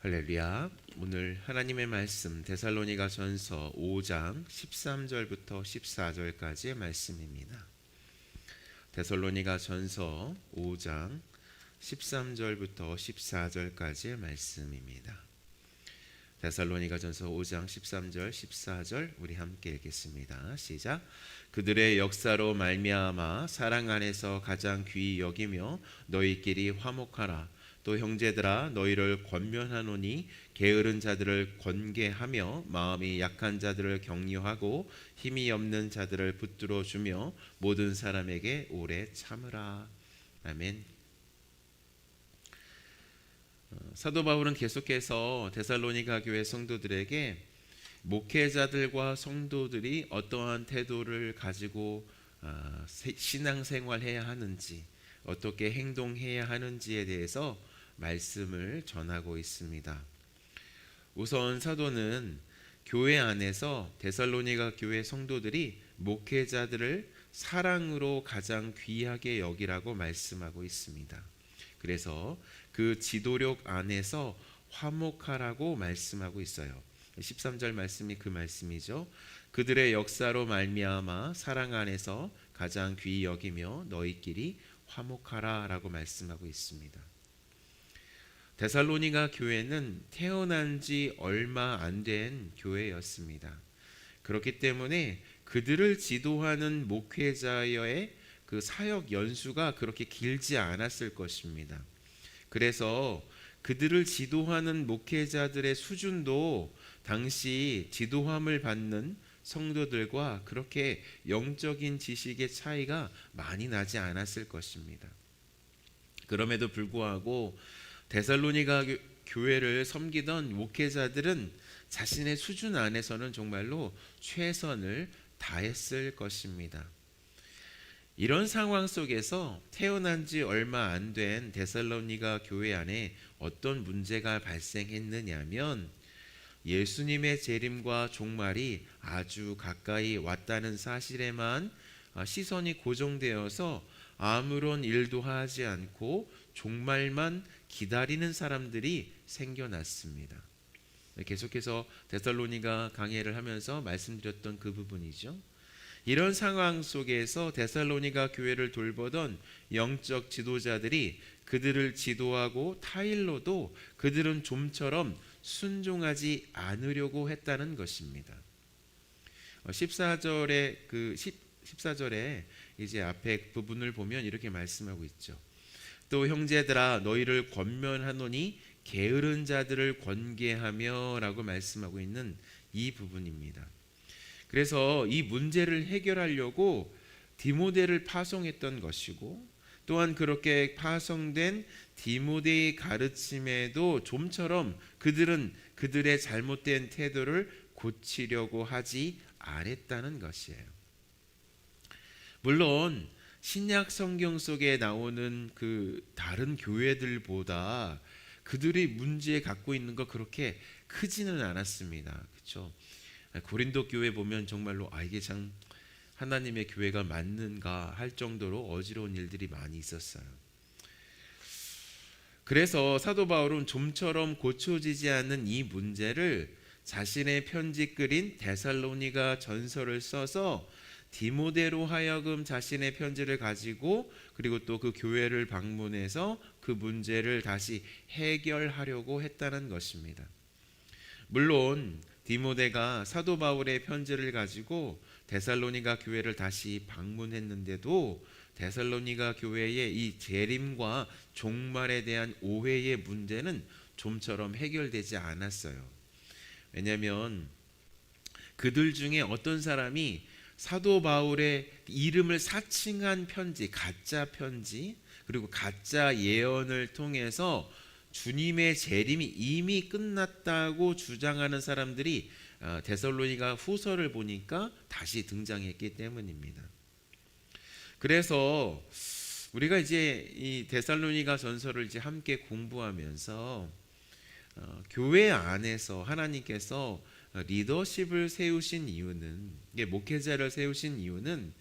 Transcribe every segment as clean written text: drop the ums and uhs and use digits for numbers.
할렐루야. 오늘 하나님의 말씀 데살로니가전서 5장 13절부터 14절까지의 말씀입니다. 데살로니가전서 5장 13절부터 14절까지의 말씀입니다. 데살로니가전서 5장 13절 14절 우리 함께 읽겠습니다. 시작. 그들의 역사로 말미암아 사랑 안에서 가장 귀히 여기며 너희끼리 화목하라. 또 형제들아 너희를 권면하노니 게으른 자들을 권계하며 마음이 약한 자들을 격려하고 힘이 없는 자들을 붙들어 주며 모든 사람에게 오래 참으라. 아멘. 사도 바울은 계속해서 데살로니가 교회 성도들에게 목회자들과 성도들이 어떠한 태도를 가지고 신앙생활해야 하는지, 어떻게 행동해야 하는지에 대해서 말씀을 전하고 있습니다. 우선 사도는 교회 안에서 데살로니가 교회 성도들이 목회자들을 사랑으로 가장 귀하게 여기라고 말씀하고 있습니다. 그래서 그 지도력 안에서 화목하라고 말씀하고 있어요. 13절 말씀이 그 말씀이죠. 그들의 역사로 말미암아 사랑 안에서 가장 귀히 여기며 너희끼리 화목하라 라고 말씀하고 있습니다. 데살로니가 교회는 태어난 지 얼마 안 된 교회였습니다. 그렇기 때문에 그들을 지도하는 목회자의 그 사역 연수가 그렇게 길지 않았을 것입니다. 그래서 그들을 지도하는 목회자들의 수준도 당시 지도함을 받는 성도들과 그렇게 영적인 지식의 차이가 많이 나지 않았을 것입니다. 그럼에도 불구하고 데살로니가 교회를 섬기던 목회자들은 자신의 수준 안에서는 정말로 최선을 다했을 것입니다. 이런 상황 속에서 태어난 지 얼마 안 된 데살로니가 교회 안에 어떤 문제가 발생했느냐면 예수님의 재림과 종말이 아주 가까이 왔다는 사실에만 시선이 고정되어서 아무런 일도 하지 않고 종말만 기다리는 사람들이 생겨났습니다. 계속해서 데살로니가 강해를 하면서 말씀드렸던 그 부분이죠. 이런 상황 속에서 데살로니가 교회를 돌보던 영적 지도자들이 그들을 지도하고 타일로도 그들은 좀처럼 순종하지 않으려고 했다는 것입니다. 14절에 이제 앞에 부분을 보면 이렇게 말씀하고 있죠. 또 형제들아 너희를 권면하노니 게으른 자들을 권계하며 라고 말씀하고 있는 이 부분입니다. 그래서 이 문제를 해결하려고 디모데를 파송했던 것이고 또한 그렇게 파송된 디모데의 가르침에도 좀처럼 그들은 그들의 잘못된 태도를 고치려고 하지 않았다는 것이에요. 물론 신약 성경 속에 나오는 그 다른 교회들보다 그들이 문제 갖고 있는 거 그렇게 크지는 않았습니다. 그렇죠? 고린도 교회 보면 정말로 이게 참 하나님의 교회가 맞는가 할 정도로 어지러운 일들이 많이 있었어요. 그래서 사도 바울은 좀처럼 고쳐지지 않는 이 문제를 자신의 편지 글인 데살로니가 전서를 써서 디모데로 하여금 자신의 편지를 가지고 그리고 또 그 교회를 방문해서 그 문제를 다시 해결하려고 했다는 것입니다. 물론 디모데가 사도 바울의 편지를 가지고 데살로니가 교회를 다시 방문했는데도 데살로니가 교회의 이 재림과 종말에 대한 오해의 문제는 좀처럼 해결되지 않았어요. 왜냐하면 그들 중에 어떤 사람이 사도 바울의 이름을 사칭한 편지, 가짜 편지, 그리고 가짜 예언을 통해서 주님의 재림이 이미 끝났다고 주장하는 사람들이 데살로니가 후서를 보니까 다시 등장했기 때문입니다. 그래서 우리가 이제 이 데살로니가 전서를 이제 함께 공부하면서 교회 안에서 하나님께서 리더십을 세우신 이유는, 목회자를 세우신 이유는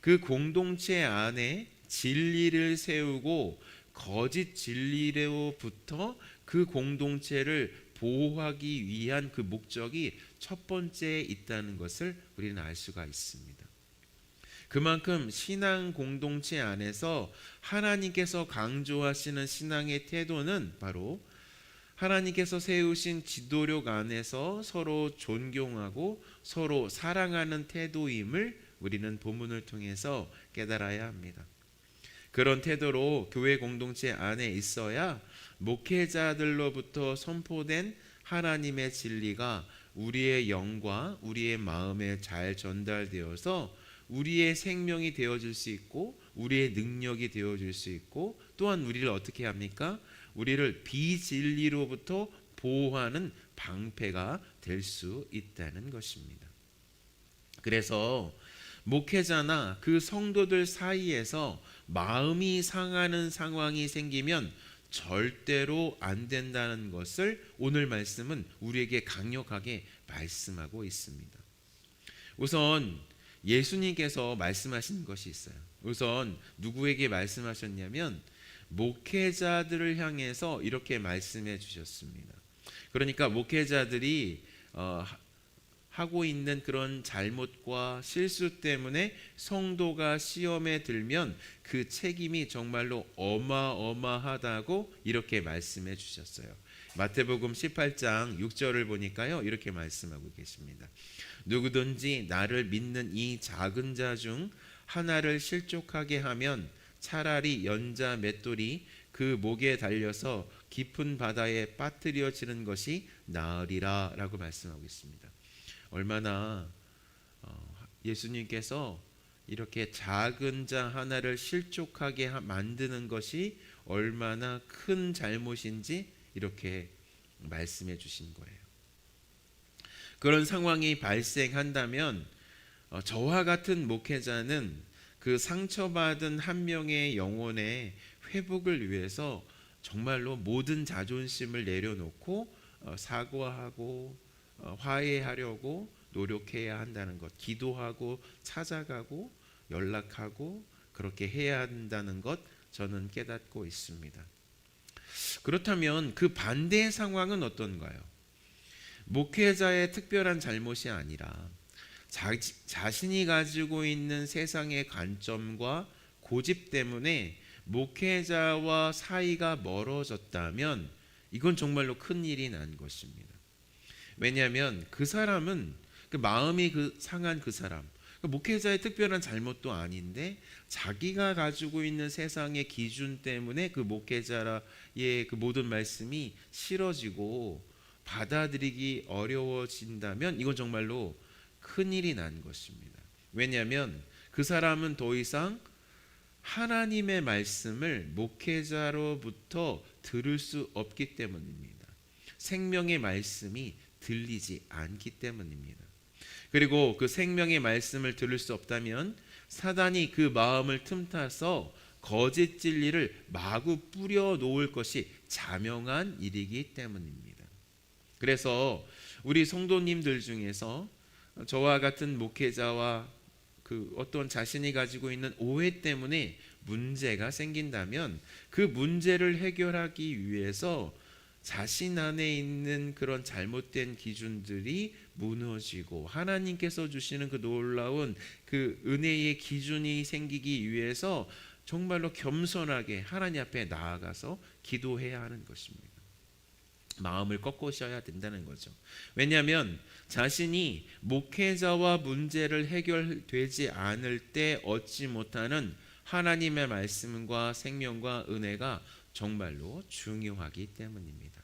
그 공동체 안에 진리를 세우고 거짓 진리로부터 그 공동체를 보호하기 위한 그 목적이 첫 번째에 있다는 것을 우리는 알 수가 있습니다. 그만큼 신앙 공동체 안에서 하나님께서 강조하시는 신앙의 태도는 바로 하나님께서 세우신 지도력 안에서 서로 존경하고 서로 사랑하는 태도임을 우리는 본문을 통해서 깨달아야 합니다. 그런 태도로 교회 공동체 안에 있어야 목회자들로부터 선포된 하나님의 진리가 우리의 영과 우리의 마음에 잘 전달되어서 우리의 생명이 되어질 수 있고 우리의 능력이 되어질 수 있고 또한 우리를 어떻게 합니까? 우리를 비진리로부터 보호하는 방패가 될 수 있다는 것입니다. 그래서 목회자나 그 성도들 사이에서 마음이 상하는 상황이 생기면 절대로 안 된다는 것을 오늘 말씀은 우리에게 강력하게 말씀하고 있습니다. 우선 예수님께서 말씀하신 것이 있어요. 우선 누구에게 말씀하셨냐면 목회자들을 향해서 이렇게 말씀해 주셨습니다. 그러니까 목회자들이 하고 있는 그런 잘못과 실수 때문에 성도가 시험에 들면 그 책임이 정말로 어마어마하다고 이렇게 말씀해 주셨어요. 마태복음 18장 6절을 보니까요, 이렇게 말씀하고 계십니다. 누구든지 나를 믿는 이 작은 자 중 하나를 실족하게 하면 차라리 연자 맷돌이 그 목에 달려서 깊은 바다에 빠뜨려지는 것이 나으리라 라고 말씀하고 있습니다. 얼마나 예수님께서 이렇게 작은 자 하나를 실족하게 만드는 것이 얼마나 큰 잘못인지 이렇게 말씀해 주신 거예요. 그런 상황이 발생한다면 저와 같은 목회자는 그 상처받은 한 명의 영혼의 회복을 위해서 정말로 모든 자존심을 내려놓고 사과하고 화해하려고 노력해야 한다는 것, 기도하고 찾아가고 연락하고 그렇게 해야 한다는 것 저는 깨닫고 있습니다. 그렇다면 그 반대의 상황은 어떤가요? 목회자의 특별한 잘못이 아니라 자신이 가지고 있는 세상의 관점과 고집 때문에 목회자와 사이가 멀어졌다면 이건 정말로 큰 일이 난 것입니다. 왜냐하면 그 사람은 그 마음이 상한 그 사람, 목회자의 특별한 잘못도 아닌데 자기가 가지고 있는 세상의 기준 때문에 그 목회자의 그 모든 말씀이 싫어지고 받아들이기 어려워진다면 이건 정말로 큰일이 난 것입니다. 왜냐하면 그 사람은 더 이상 하나님의 말씀을 목회자로부터 들을 수 없기 때문입니다. 생명의 말씀이 들리지 않기 때문입니다. 그리고 그 생명의 말씀을 들을 수 없다면 사단이 그 마음을 틈타서 거짓 진리를 마구 뿌려 놓을 것이 자명한 일이기 때문입니다. 그래서 우리 성도님들 중에서 저와 같은 목회자와 그 어떤 자신이 가지고 있는 오해 때문에 문제가 생긴다면 그 문제를 해결하기 위해서 자신 안에 있는 그런 잘못된 기준들이 무너지고 하나님께서 주시는 그 놀라운 그 은혜의 기준이 생기기 위해서 정말로 겸손하게 하나님 앞에 나아가서 기도해야 하는 것입니다. 마음을 꺾으셔야 된다는 거죠. 왜냐하면 자신이 목회자와 문제를 해결되지 않을 때 얻지 못하는 하나님의 말씀과 생명과 은혜가 정말로 중요하기 때문입니다.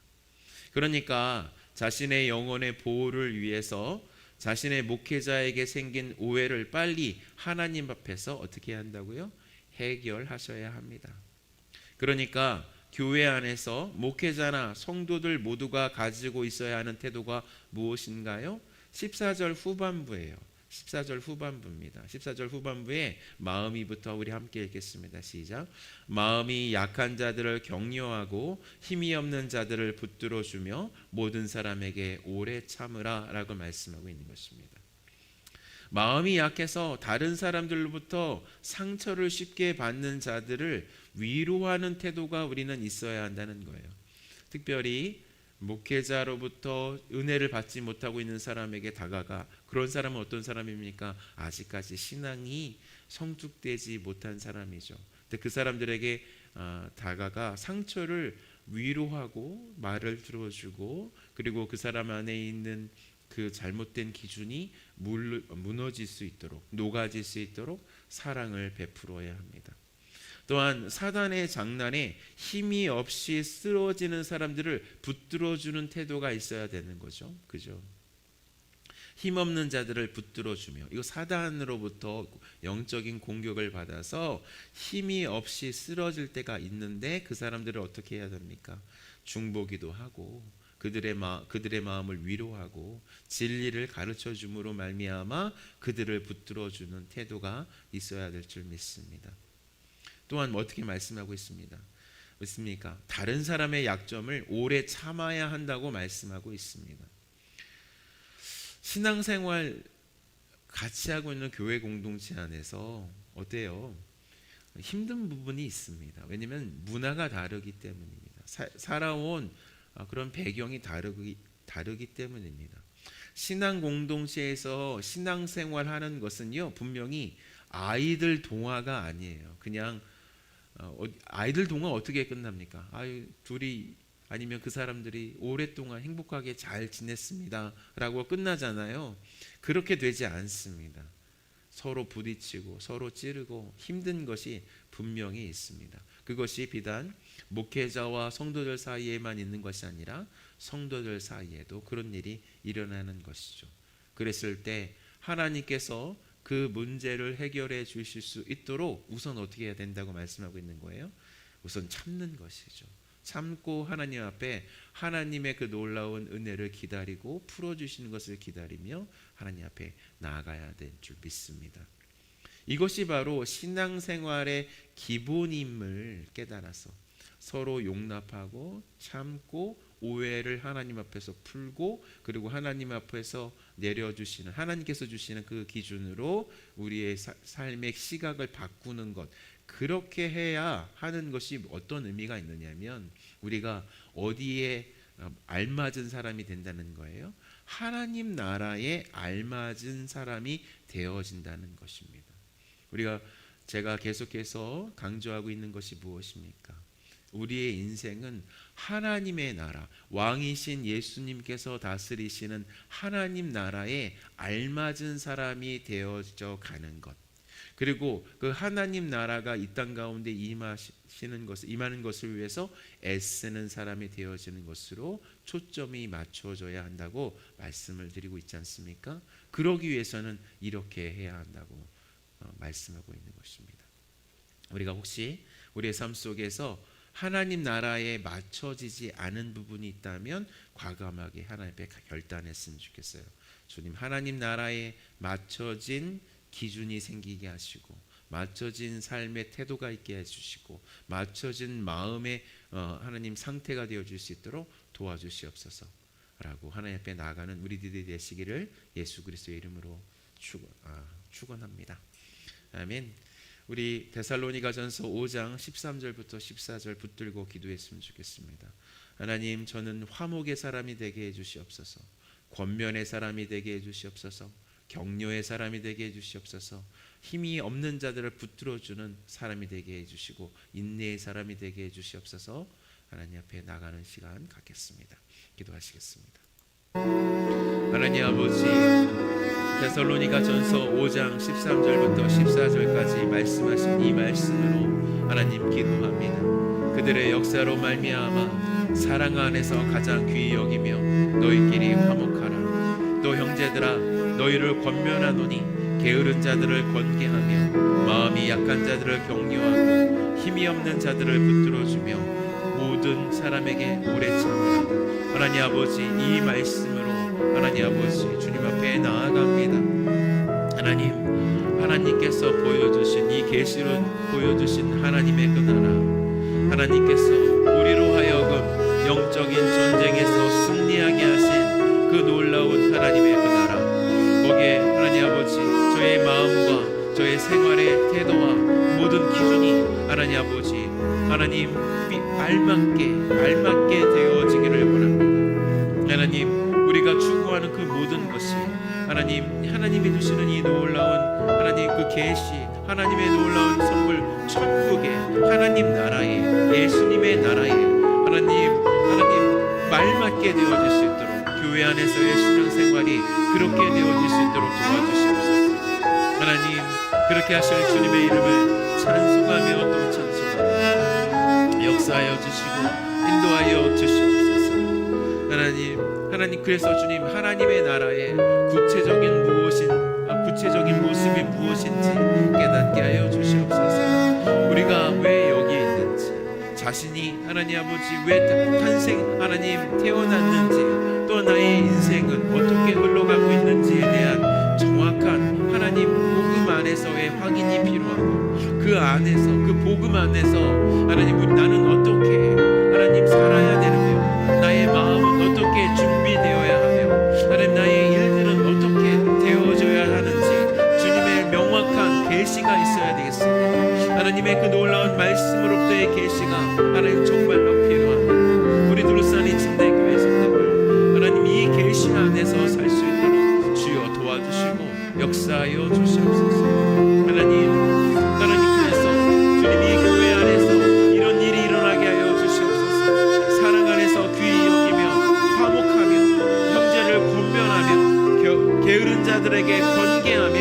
그러니까 자신의 영혼의 보호를 위해서 자신의 목회자에게 생긴 오해를 빨리 하나님 앞에서 어떻게 한다고요? 해결하셔야 합니다. 그러니까 교회 안에서 목회자나 성도들 모두가 가지고 있어야 하는 태도가 무엇인가요? 14절 후반부예요. 14절 후반부입니다. 14절 후반부에 마음이부터 우리 함께 읽겠습니다. 시작. 마음이 약한 자들을 격려하고 힘이 없는 자들을 붙들어 주며 모든 사람에게 오래 참으라 라고 말씀하고 있는 것입니다. 마음이 약해서 다른 사람들로부터 상처를 쉽게 받는 자들을 위로하는 태도가 우리는 있어야 한다는 거예요. 특별히 목회자로부터 은혜를 받지 못하고 있는 사람에게 다가가, 그런 사람은 어떤 사람입니까? 아직까지 신앙이 성숙되지 못한 사람이죠. 근데 그 사람들에게 다가가 상처를 위로하고 말을 들어주고, 그리고 그 사람 안에 있는 그 잘못된 기준이 무너질 수 있도록, 녹아질 수 있도록 사랑을 베풀어야 합니다. 또한 사단의 장난에 힘이 없이 쓰러지는 사람들을 붙들어주는 태도가 있어야 되는 거죠. 그죠? 힘없는 자들을 붙들어주며, 이거 사단으로부터 영적인 공격을 받아서 힘이 없이 쓰러질 때가 있는데 그 사람들을 어떻게 해야 됩니까? 중보기도 하고 그들의 마음을 위로하고 진리를 가르쳐 줌으로 말미암아 그들을 붙들어주는 태도가 있어야 될 줄 믿습니다. 또한 어떻게 말씀하고 있습니까? 다른 사람의 약점을 오래 참아야 한다고 말씀하고 있습니다. 신앙생활 같이 하고 있는 교회 공동체 안에서 어때요? 힘든 부분이 있습니다. 왜냐하면 문화가 다르기 때문입니다. 살아온 그런 배경이 다르기 때문입니다. 신앙 공동체에서 신앙생활 하는 것은요, 분명히 아이들 동화가 아니에요. 그냥 아이들 동화 어떻게 끝납니까? 둘이 아니면 그 사람들이 오랫동안 행복하게 잘 지냈습니다 라고 끝나잖아요. 그렇게 되지 않습니다. 서로 부딪히고 서로 찌르고 힘든 것이 분명히 있습니다. 그것이 비단 목회자와 성도들 사이에만 있는 것이 아니라 성도들 사이에도 그런 일이 일어나는 것이죠. 그랬을 때 하나님께서 그 문제를 해결해 주실 수 있도록 우선 어떻게 해야 된다고 말씀하고 있는 거예요? 우선 참는 것이죠. 참고 하나님 앞에 하나님의 그 놀라운 은혜를 기다리고 풀어주시는 것을 기다리며 하나님 앞에 나아가야 될 줄 믿습니다. 이것이 바로 신앙생활의 기본임을 깨달아서 서로 용납하고 참고 오해를 하나님 앞에서 풀고, 그리고 하나님 앞에서 내려주시는, 하나님께서 주시는 그 기준으로 우리의 삶의 시각을 바꾸는 것, 그렇게 해야 하는 것이 어떤 의미가 있느냐면 우리가 어디에 알맞은 사람이 된다는 거예요. 하나님 나라에 알맞은 사람이 되어진다는 것입니다. 제가 계속해서 강조하고 있는 것이 무엇입니까? 우리의 인생은 하나님의 나라, 왕이신 예수님께서 다스리시는 하나님 나라에 알맞은 사람이 되어져 가는 것, 그리고 그 하나님 나라가 이 땅 가운데 임하는 것을 위해서 애쓰는 사람이 되어지는 것으로 초점이 맞춰져야 한다고 말씀을 드리고 있지 않습니까? 그러기 위해서는 이렇게 해야 한다고 말씀하고 있는 것입니다. 우리가 혹시 우리의 삶 속에서 하나님 나라에 맞춰지지 않은 부분이 있다면 과감하게 하나님 앞에 결단했으면 좋겠어요. 주님, 하나님 나라에 맞춰진 기준이 생기게 하시고, 맞춰진 삶의 태도가 있게 해주시고, 맞춰진 마음의 하나님 상태가 되어줄 수 있도록 도와주시옵소서 라고 하나님 앞에 나아가는 우리들이 되시기를 예수 그리스도의 이름으로 축원합니다. 아멘. 우리 데살로니가전서 5장 13절부터 14절 붙들고 기도했으면 좋겠습니다. 하나님, 저는 화목의 사람이 되게 해주시옵소서, 권면의 사람이 되게 해주시옵소서, 격려의 사람이 되게 해주시옵소서, 힘이 없는 자들을 붙들어주는 사람이 되게 해주시고 인내의 사람이 되게 해주시옵소서. 하나님 앞에 나가는 시간 갖겠습니다. 기도하시겠습니다. 하나님 아버지, 데살로니가전서 5장 13절부터 14절까지 말씀하신 이 말씀으로 하나님 기도합니다. 그들의 역사로 말미암아 사랑 안에서 가장 귀히 여기며 너희끼리 화목하라. 또 형제들아, 너희를 권면하노니 게으른 자들을 권계하며 마음이 약한 자들을 격려하고 힘이 없는 자들을 붙들어주며 모든 사람에게 오래 참으라. 하나님 아버지, 이 말씀으로 하나님 아버지 주님 앞에 나아갑니다. 하나님께서 보여주신 이 계시로 보여주신 하나님의 그 나라, 하나님께서 우리로 하여금 영적인 전쟁에서 승리하게 하신 그 놀라운 하나님의 그 나라, 거기에 하나님 아버지 저의 마음과 저의 생활의 태도와 모든 기준이 하나님 아버지 알맞게 되어 하나님의 놀라운 선물 천국의 하나님 나라에, 예수님의 나라에 하나님 말 맞게 되어질 수 있도록 교회 안에서의 신앙생활이 그렇게 되어질 수 있도록 도와주시옵소서. 하나님 그렇게 하실 주님의 이름을 찬송하며 또 찬송하며 역사하여 주시고 인도하여 주시옵소서. 하나님 그래서 주님 하나님의 나라의 구체적인 모습이 무엇인지 깨닫게 하여 주시옵소서. 우리가 왜 여기 있는지, 자신이 하나님 아버지 왜 탄생 하나님 태어났는지, 또 나의 인생은 어떻게 흘러가고 있는지에 대한 정확한 하나님 복음 안에서의 확인이 필요하고, 그 안에서 그 복음 안에서 하나님 나는 어떻게 하나님 살아야 되느며, 나의 마음은 어떻게 준비되어야 하며, 하나님 나의 일들은 어떻게 되어져야 하는지 주님의 명확한 계시가 있어야 되겠습니다. 하나님의 그 놀라운 말씀으로부터의 계시가 하나님 정말로 필요합니다. 우리 두루산이 침대교회 성도들 하나님 이 계시 안에서 살 수 있도록 주여 도와주시고 역사하여 주시옵소서. 하나님 그래서 주님 이 교회 안에서 이런 일이 일어나게 하여 주시옵소서. 사랑 안에서 귀히 여기며 화목하며 형제를 권면하며 게으른 자들에게 권계하며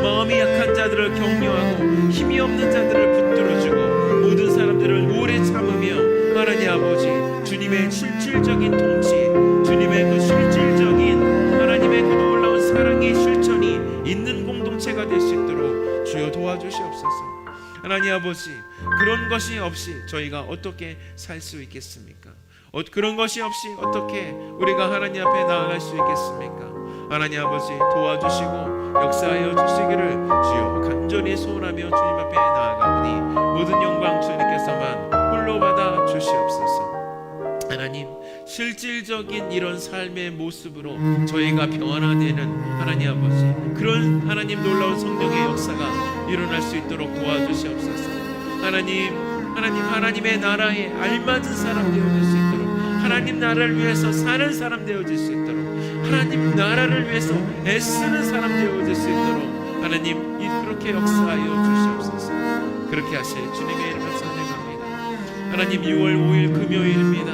마음이 약한 자들을 격려하고 힘이 없는 자들을 붙들어주고 모든 사람들을 오래 참으며 하나님 아버지 주님의 실질적인 통치, 주님의 그 실질적인 하나님의 그 놀라운 사랑의 실천이 있는 공동체가 될 수 있도록 주여 도와주시옵소서. 하나님 아버지 그런 것이 없이 저희가 어떻게 살 수 있겠습니까? 그런 것이 없이 어떻게 우리가 하나님 앞에 나아갈 수 있겠습니까? 하나님 아버지 도와주시고 역사하여 주시기를 주여 간절히 소원하며 주님 앞에 나아가오니 모든 영광 주님께서만 홀로 받아 주시옵소서. 하나님 실질적인 이런 삶의 모습으로 저희가 변화되는 하나님 아버지 그런 하나님 놀라운 성령의 역사가 일어날 수 있도록 도와주시옵소서. 하나님의 나라에 알맞은 사람 되어질 수 있도록, 하나님 나라를 위해서 사는 사람 되어질 수 있도록, 하나님 나라를 위해서 애쓰는 사람 되어질 수 있도록 하나님 그렇게 역사하여 주시옵소서. 그렇게 하실 주님의 이름을 찬양합니다. 하나님 6월 5일 금요일입니다.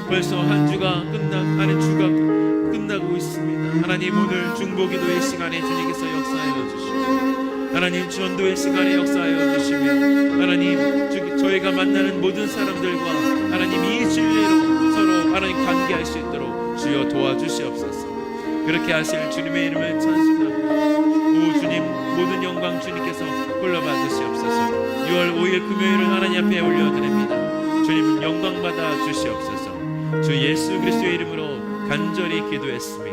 벌써 한 주가 끝나고 있습니다. 하나님 오늘 중보기도의 시간에 주님께서 역사하여 주시고 하나님 전도의 시간에 역사하여 주시며 하나님 저희가 만나는 모든 사람들과 하나님 이 진리로 서로 하나님 관계할 수 있도록 주여 도와주시옵소서. 그렇게 하실 주님의 이름을 찬송합니다. 오 주님 모든 영광 주님께서 홀로 받으시옵소서. 6월 5일 금요일을 하나님 앞에 올려드립니다. 주님 영광 받아 주시옵소서. 주 예수 그리스도의 이름으로 간절히 기도했습니다.